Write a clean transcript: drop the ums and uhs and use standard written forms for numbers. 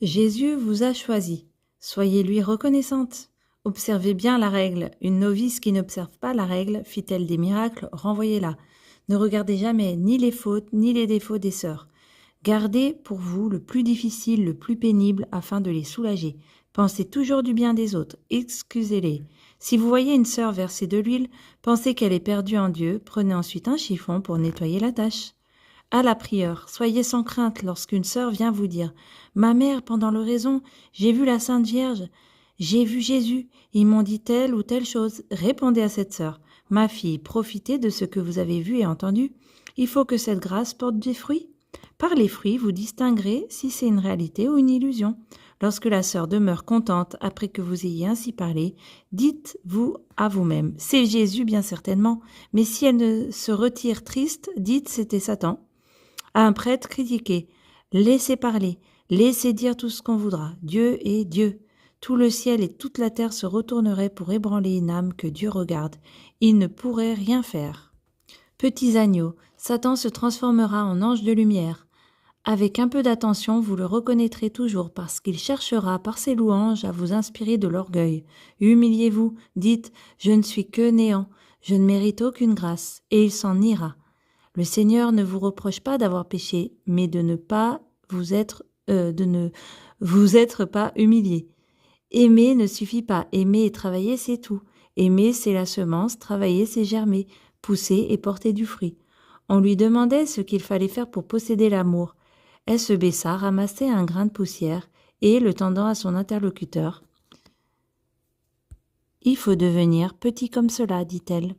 Jésus vous a choisi. Soyez-lui reconnaissante. Observez bien la règle. Une novice qui n'observe pas la règle, fit-elle des miracles, renvoyez-la. Ne regardez jamais ni les fautes ni les défauts des sœurs. Gardez pour vous le plus difficile, le plus pénible, afin de les soulager. Pensez toujours du bien des autres, excusez-les. Si vous voyez une sœur verser de l'huile, pensez qu'elle est perdue en Dieu, prenez ensuite un chiffon pour nettoyer la tache. À la prieure, soyez sans crainte lorsqu'une sœur vient vous dire « Ma mère, pendant l'oraison, j'ai vu la Sainte Vierge, j'ai vu Jésus, ils m'ont dit telle ou telle chose. » Répondez à cette sœur « Ma fille, profitez de ce que vous avez vu et entendu. Il faut que cette grâce porte des fruits. » Par les fruits, vous distinguerez si c'est une réalité ou une illusion. Lorsque la sœur demeure contente après que vous ayez ainsi parlé, dites-vous à vous-même « C'est Jésus bien certainement. » Mais si elle ne se retire triste, dites « C'était Satan. » À un prêtre, critiquez. Laissez parler, laissez dire tout ce qu'on voudra. Dieu est Dieu. Tout le ciel et toute la terre se retourneraient pour ébranler une âme que Dieu regarde. Il ne pourrait rien faire. Petits agneaux, Satan se transformera en ange de lumière. Avec un peu d'attention, vous le reconnaîtrez toujours parce qu'il cherchera par ses louanges à vous inspirer de l'orgueil. Humiliez-vous, dites « Je ne suis que néant, je ne mérite aucune grâce » et il s'en ira. Le Seigneur ne vous reproche pas d'avoir péché, mais de ne vous être pas humilié. Aimer ne suffit pas. Aimer et travailler, c'est tout. Aimer, c'est la semence, travailler, c'est germer, pousser et porter du fruit. On lui demandait ce qu'il fallait faire pour posséder l'amour. Elle se baissa, ramassait un grain de poussière et, le tendant à son interlocuteur, « Il faut devenir petit comme cela, dit-elle.